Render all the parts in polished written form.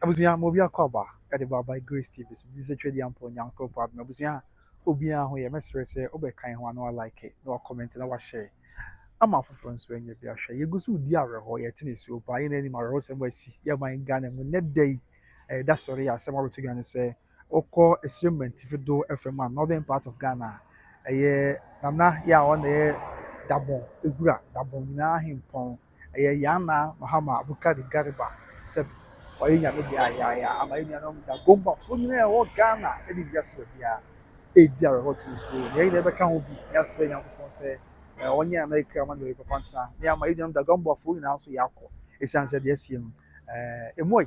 Abusia mo bi akwaba e de baba Grace TV so this is twedi ampo nyanko pa abusia obi a ho ye mesre se obekan ho na like na comment na wa share ama foforo nso enye bi ahwe ye gusu di aweho ye tene so pa ye na ni maweho se mo asi ye man Ghana mu ne day da sorry ya se mo beto Ghana se okọ esremen tifido FM northern part of Ghana ye nana ya o na ye dabon egura dabon na himpon ye yana Mahama Abukari Gariba se oye nya me dia ya amaye nya no da gomba fo ni e wo Ghana e bi biase ba bia e di aweho tene so ye na be ka ho bi ya se nya ko se onye America man we papa ya ma idem da gombo fu na so yakọ esanse de asiem emo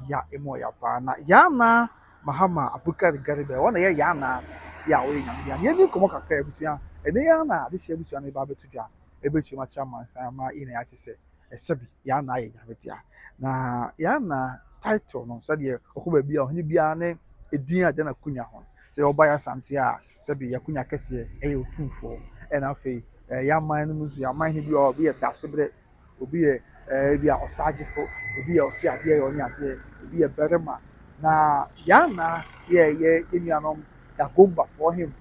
ya pa na ya na Mahama Abukari Garibe wona ya na ya we nyam ya ni komo kakra ebusia ene ya na de hye ebusia na ba betu dwa ebechi ma chairman san ma ina ya te se esebi ya na ya betia na ya na title no so de okoba bia ohni bia ne edin ade na kunya ho se oba ya sante a sebi ya kunya kese otumfo ena fe ya man no muzu ya man bi o bi e dasebre obi e bi a osagefo obi e osi ade e oni ade obi e berema na ya na ye enuanom da gomba for him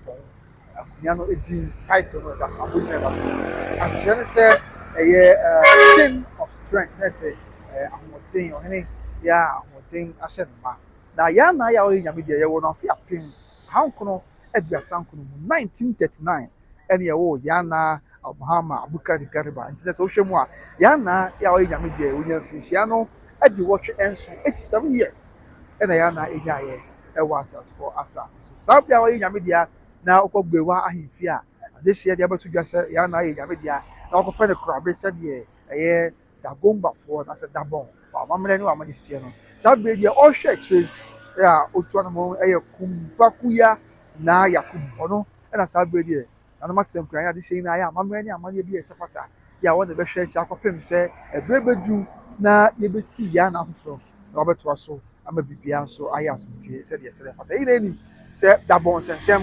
akunya no edin title no that's what we never so as you say ye king of strength na say ahoden ohene ya ahoden ahye ma na ya na ya o nyame de ye wo no afi apem hankono aduasankono mu 1939 ene wo ya na Mahama Abukari Gariba nti so hwe mu a ya na ya o nyame de onya finhia no adi watch enso 87 years ene ya na enya ye e waters for asas so sabia o nyame de na okogbewa ahimfi a de hye de abeto dwase ya na ye nyame de na okopɛ ne kurabe sɛ de eye da gomba for na sɛ dabon wa mamle ni wa majesty no sabia de o hwe kire ya otu anamo eye kumbakuya na yakubu ono ena sabia de na matsem kran ya de hye na ya mamle ni amane bi esefata ya wo de be hwe hye akopem sɛ ebrebedu na yebesi ya na afoforo na obeto aso ama bibia so ayas bibia sɛ de sɛ fata ina ni sɛ dabon sensem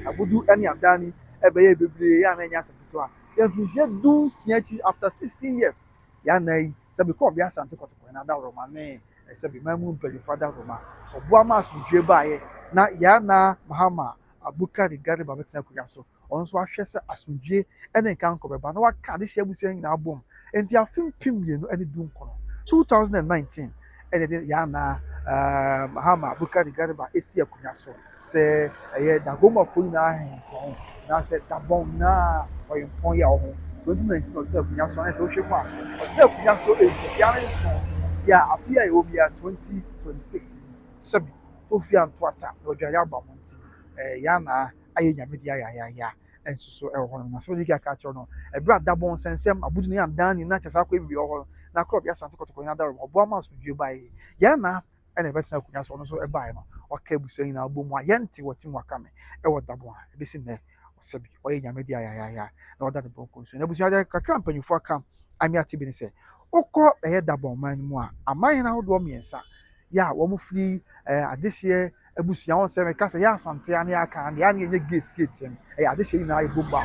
abudu ani adani ebeye bebre ya na nya sepeto a ya finhia du siachi after 16 years ya na yi sɛ be ko bia asante kotoko na da roma ne sɛ be mamu mpeli father roma obo amas bibia ba ye na ya na Mahama Abukari Gariba betina kuya so on so ahwɛ sɛ asomdwe ene kan ko beba na waka de hye abusu nyina abom enti afimpim ye no ene dum kono 2019 ene de ya na Mahama Abukari Gariba esi akunya so se eye dagoma fo na hen na se dabon na oyempon ya ho 2019 o se akunya so na se o hwe mu a o se akunya so ehia ne so ya afia e obi a 2026 sabi ofi antoata no dwa ya ba monti ya na aye nyame dia ya enso so e ho na so dika ka cho no e bra dabon sensem abudu ne andan ni na kyesa kwa bi ho na crop ya santo kotoko na dawo obo ama so dwe bai ya na ene betina akunya so no so e bai no waka ebusu nyina abomu a yente wotim wakame e wo dabon a ebesi ne osabi oye nyame dia ya na oda de bonko so na ebusu ya kakra mpanyufo aka ami ati bi ne se okọ eye dabon man mu a aman na hodo miensa ya wo mu free adehye ebusu ya won se me ka se ya asante ya na ya kan ya na enye gate sem adehye na ibomba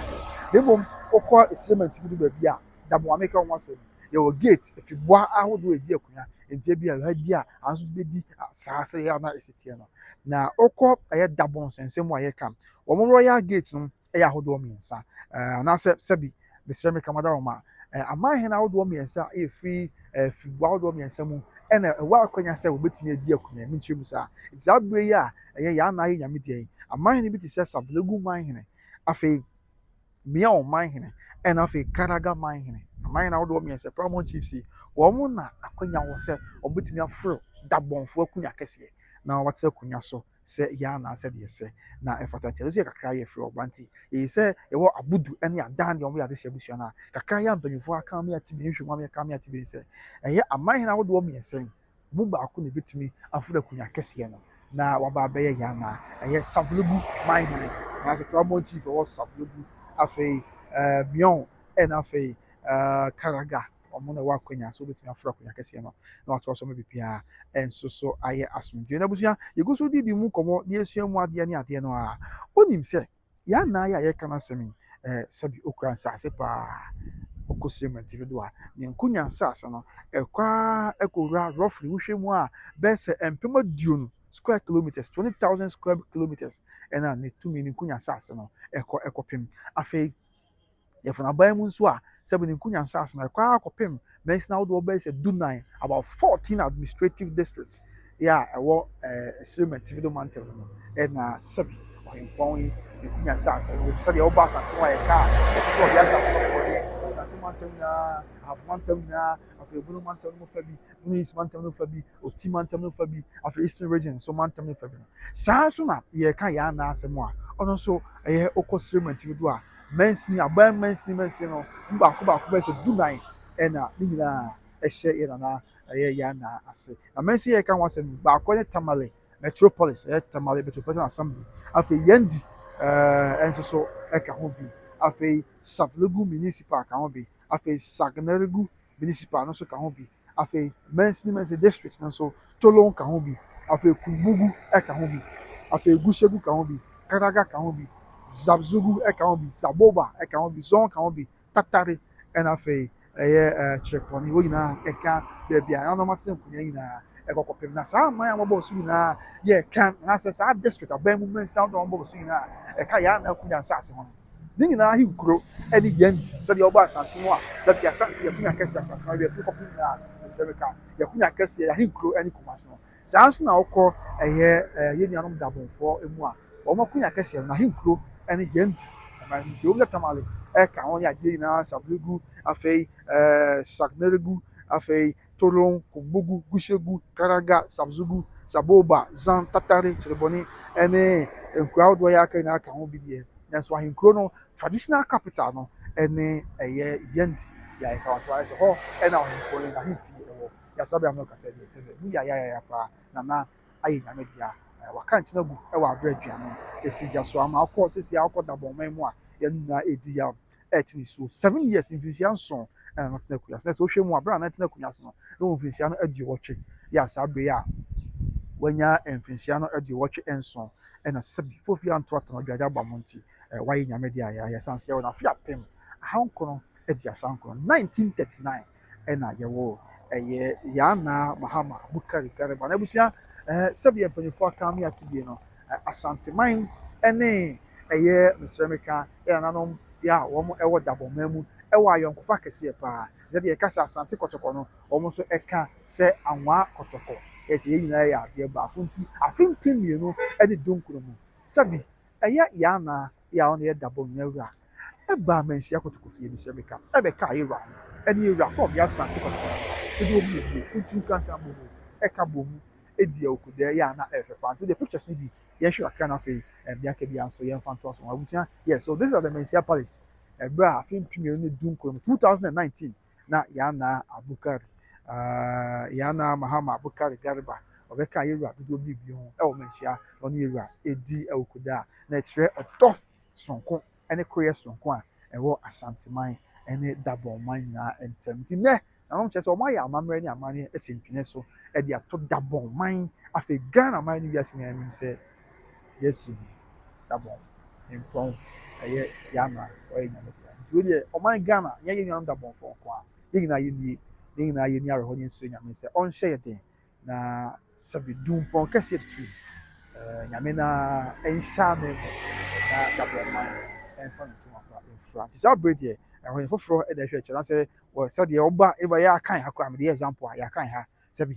debom okọ esement bi do bia dabon ameka won se ye wo gate efibua ahodo edi akunya enti bia hadi a anso bedi saase ya na esitie no na okọ eye dabon sensem wa ye kam wo mo royal gate no ahodo miensa na se bi besre me kamada roma aman he na ahodo miensa free fibua ahodo miensa mu ena wa akonya se wo betumi edi akunya mi nchemu sa it's abre ya ya na ye nyame die aman he bi ti se savlegu man he afei mia o man he ena afei karaga man he aman na ahodo miensa paramount chiefs wo mo na akonya wo se obetumi afro dabonfo akunya kese na wate akunya so se ya na se de se na efata so ye kakra ye free obanti ye se ye wo abudu ene adan de omo ya de hyebusu na kakra ya mpanyufo aka me ati bi hwemu me aka me ati bi se eye aman na ahodo miensa mu ba ko ne betumi afro akunya kese no na waba be ye ya na eye savlugu man he na se paramount chief wo savlugu afei bion ena afei karaga omo na wa kwanya so betumi afra kwanya kese no na wato so mebia enso so aye asomdwe na busia yeguso didi mu komo na esua mu ade ne ade no a onim se ya na ya ye kana semi sabi okran sase pa okosiem TV do a ne nkunya nsase no ekwa ekowura roughly wohwe mu a bese empema duonu square kilometers 20,000 square kilometers ɛna ne tumi ne nkunya nsase no ekɔpem afei yɛfuna ban mu nso a sɛbi ne nkunya nsase no akɔpem mɛnsina ahodoɔ bɛyɛ sɛ dunan about 14 administrative districts yɛ a ɛwɔ Sirima Tivido mantam no ɛna sɛbi ɔhempɔn yi ne nkunya nsase no sɛdeɛ ɔba asante wa yɛ kaa ɛsɛ ɔde asante no kɔde asante mantam nyinaa ahafo mantam nyinaa afei ebunu mantam no fa bi bunu east mantam no fa bi oti mantam no fa bi afei eastern region nso mantam no fa bi saa nso na yɛka yɛn anan asɛm a ɔno nso ɛyɛ okɔ Sirima Tivido a mɛnsini aban mɛnsini no baako bɛyɛ sɛ dunan ɛna ne nyinaa ɛhyɛ yɛ nana ɛyɛ yɛn na ase na mɛnsini yɛ ka ho asɛm baako ne Tamale Metropolis ɛyɛ Tamale Metropolitan Assembly afei Yendi ɛnso so ɛka ho bi afei Savlegu Municipal ka ho bi afei Sagnaregu Municipal no nso ka ho bi afei mɛnsini district no nso Tolon ka ho bi afei Kumbugu ɛka ho bi afei Gushegu ka ho bi Karaga ka ho bi Zabzugu ɛka ho bi Saboba ɛka ho bi Zon ka ho bi Tatari ɛna afei ɛyɛ Kyerɛpɔne wɔn nyinaa ɛka beebi a ɛnam atena nkunya nyinaa ɛkɔkɔpem na saa aman a wɔbɔ so nyinaa yɛ kan na sɛ saa district aban mu mɛnsi na wɔbɔ so nyinaa ɛka yɛn na nkunya nsase ho ne nyinaa ahi nkuro ɛne yɛn ti sɛdeɛ ɔbɔ asante mu a sɛdeɛ asante yɛkunya kɛse asante no yɛfi kɔpem nyinaa nsɛmika yɛkunya kɛse ahi nkuro ɛne kumase no saa nso na ɔkɔ ɛyɛ yɛn nuanom dabɔnfoɔ mu a wɔn akunya kɛse no ahi nkuro ɛne yɛn ti ɛma nti wɔn yɛ Tamale ɛka ho yɛ adeɛ nyinaa Savlegu afei Sagnaregu afei Tolon Kumbugu Gushegu Karaga Sabzugu Saboba Zan Tatari Kyerɛpɔne ɛne nkuro ahodoɔ yɛ aka nyinaa ka ho bi deɛ nanso ahenkuro no traditional capital no ɛne ɛyɛ Yendi yɛ ɛka wasa ayɛ sɛ hɔ ɛna ahenkuro no ahemfie ɛwɔ yɛasɔbe amino kasa deɛ sɛ mu yɛ ayɛyɛ paa nana ayɛ nyame dea waka nkyɛn gu ɛwɔ abere aduane esi gya so ama akɔ sisi akɔ dabɔnman mu a yɛn nyinaa edi ya ɛte ne so 7 years mfinhyia nson ɛna no tena kunya so sɛ wohwɛ mu abere a na tena kunya so no na wɔn mfinhyia no adi wɔtwe yɛ asa abere a wɔnya mfinhyia no adi wɔtwe nson ɛna sɛbi fofi anto atɔ dwade aba mo nti wayɛ nyame de ayɛ ayɛ sanse yɛwɔ na afi apem ahankono aduasa nkono 1939 ɛna yɛwɔ ɛyɛ Yana Mahama Bukari Garba na busua sɛbi mpanyinfoɔ aka mi ate bie no asanteman ɛne ɛyɛ Mesrɛmika ɛna nanom yɛ a wɔn ɛwɔ dabɔnman mu ɛwɔ ayɔnkofa kɛseɛ paa sɛdeɛ ɛka sɛ asante kɔtɔkɔ no wɔn nso ɛka sɛ anwa kɔtɔkɔ ɛsɛ yɛn nyinaa yɛ adeɛ baako nti afe mpem mmienu ɛne dunkuro mu sɛbi ɛyɛ Yana yɛ a ɔno yɛ dabɔnman wura ɛba amanhyia kɔtɔkɔ fie Mesrɛmika ɛbɛka ayɛwura ɛne yɛwura kɔɔ bi asante kɔtɔkɔ ɛde obi yɛ ntu kanta bɔ mu ɛka bɔ mu edi okuda yɛ ana ɛfɛ paa nti the pictures ni bi yɛhwɛ akra na afei biaka bi anso yɛmfa nto so abusua yes so this is the Manhyia Palace ɛbrɛ a afe mpem ne du nkron 2019 na Yana Abukari Yana Mahama Abukari Garba ɔbɛka yɛwura dodoɔ bi ho ɛwɔ Manhyia na ɔne yɛwura edi okuda na ɛkyerɛ ɔtɔ sonko ɛne koyɛ sonko a ɛwɔ asanteman ɛne dabɔnman nyinaa ntɛm nti nɛ na wɔn kyerɛ sɛ wɔn ayɛ amammerɛ ne amanneɛ ɛsɛ ntwene so ɛde ato dabɔnman afei Ghana man no wiase nyinaa anim sɛ yɛsi dabɔn mpɔn ɛyɛ Yana ɔyɛ nyame fira nti wɔn deɛ ɔman Ghana nyɛ yɛn nuanom dabɔnfoɔ nko a yɛn nyinaa yɛn ni awerɛhɔ ne nsuo nyame sɛ ɔnhyɛ yɛ den na sɛbi dumpɔn kɛseɛ tutu nyame na ɛnhyɛ ame mu na dabɔnman ɛnfa ne ntoma pa mfura nti saa abere deɛ ɛhɔ foforɔ ɛda ɛhwɛ kyerɛ sɛ wɔ sɛdeɛ ɔba eba yɛ akan ha kɔ a mede yɛ example a yɛ akan ha sɛbi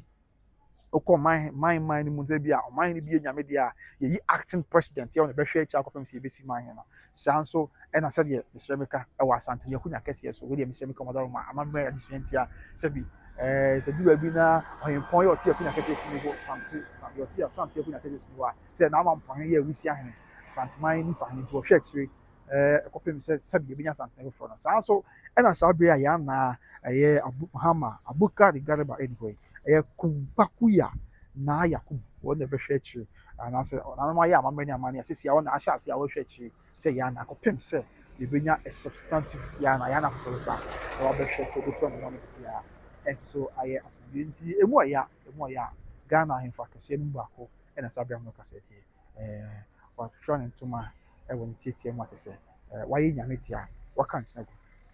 okɔ man no mu sɛ bi a ɔman no bi yɛ nyame deɛ a yɛyi acting president yɛ ɔno bɛhwɛ akyire akɔpem sɛ yɛbɛsi man no saa nso ɛna sɛdeɛ Mesrɛmika ɛwɔ asante yɛkunya kɛseɛ so wɔdeɛ Mesrɛmika ɔmɔdɔrɔ ma amammerɛ adesua nti a sɛbi sɛ bi baabi na ɔhempɔn yɛ ɔte yɛkunya kɛseɛ so no hɔ sante ɔte asante yɛkunya kɛseɛ so no hɔ a sɛ na ama mpɔn yɛ awusi ahene asanteman ne fa ahene nti wɔhwɛ akyire ɛkɔpem sɛ sɛbi yɛbɛnya asante foforɔ no saa nso ɛna saa bere a Yana ɛyɛ Mahama Abukari Garba ɛdi hɔ yi ɛyɛ Kumpakuya na Yakubu wɔn na ɛbɛhwɛ akyire anaasɛ ɔnanom ayɛ amammerɛ ne amanneɛ sisi a wɔn na ahyɛ ase a wɔhwɛ akyire sɛ Yana akɔpem sɛ yɛbɛnya a substantive Yana foforɔ ba na wɔabɛhwɛ sɛ ɔbɛtu ɔmo no biara ɛnso so ayɛ asomdwe nti emu ɔyɛ a Ghana ahemfo akɛseɛ no mu baako ɛna saa bere no kasa deɛ wɔatwerɛ ne ntoma ɛwɔ ne tietie mu ate sɛ wayɛ nyame tia waka nkyɛn gu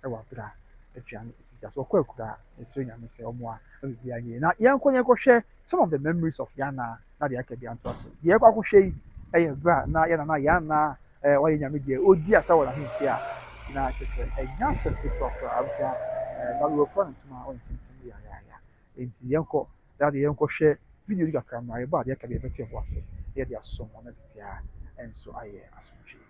ɛwɔ abere a aduane esi gya so ɔkɔ akura esoro nyame sɛ ɔmo a ɛbɛbi ayɛ na yɛnkɔ some of the memories of Yana na deɛ aka bi antoa so deɛ yɛkɔ akɔhwɛ yi ɛyɛ bra na yɛna na Yana wayɛ nyame deɛ odi asa wɔ n'ahemfie a na kyerɛ sɛ ɛnya asɛm ketewa koraa abusua saa de wɔfrɛ no ntoma a ɔntintim yayaya enti yɛnkɔ na deɛ yɛnkɔhwɛ video bi kakra no ayɛbɔ a deɛ aka bi yɛbɛto yɛn ho ase na yɛde asom ɔno biribiara ɛnso ayɛ asomdwee.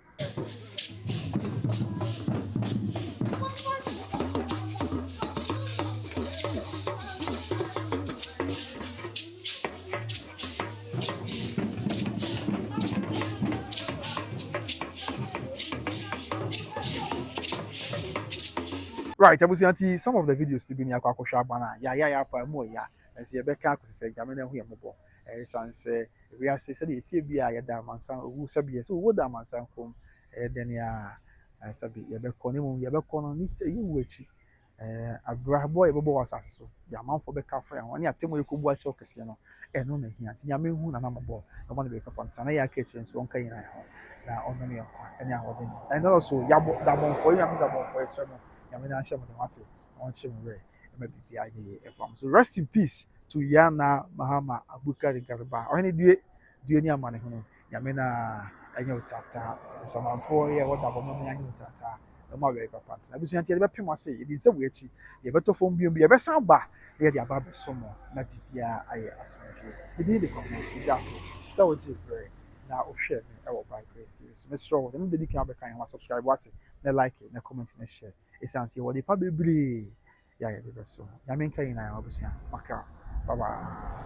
Right, abusuanti some of the videos to be near akɔhwɛ abana ya pa mu ya ɛsɛ yɛbɛka akɔsi sɛ gyame na ho yɛ mmɔbɔ ɛsan sɛ wiase sɛdeɛ etie bi a yɛda amansan owu sɛbi yɛ sɛ owu da amansan kom ɛyɛ dɛ nea sɛbi yɛbɛkɔ ne mu yɛbɛkɔ no ne kyɛ yiwu akyi abrabɔ yɛbɛbɔ wɔ asase so deɛ amanfo bɛka fa yɛn ho ne atɛmɔ yɛ kɔbu akyɛw kɛseɛ no ɛno na hia nti nyame hu nana mmɔbɔ ɔma no bɛka pɔnta na yɛ aka akyire nso ɔnka nyinaa ho na ɔno ne yɛ nkwa ɛne ahoɔden ɛno also yɛabɔ dabɔnfo yi nyame dabɔnfo yɛ sɛ no nyame na ahyɛ mo de wate ɔnkyɛ mo werɛ ɛma biribi ayɛ ɛfam so rest in peace to Yana Mahama Abubakar Garba ɔhene due ne ama ne ho no nyame na ɛnyɛ otata samanfoɔ yɛ wɔda bɔ mo nyɛ otata ɛma werɛ papa ntina abusua nti yɛde bɛpem ase yɛde nsɛm wɔ akyi yɛbɛtɔ fam bio bi yɛbɛsan ba na yɛde aba abɛsom na biribiara ayɛ asomdwee yɛde de kɔmɔ so yɛde ase sɛ wogye werɛ na wohwɛ me ɛwɔ by Grace TV so mesrɛ wo ɛno de kan bɛka ho subscribe wate na like na comment na share ɛsiane sɛ wɔde pa bebree yɛayɛ bɛbɛ so nyame nka nyinaa abusua maka bye bye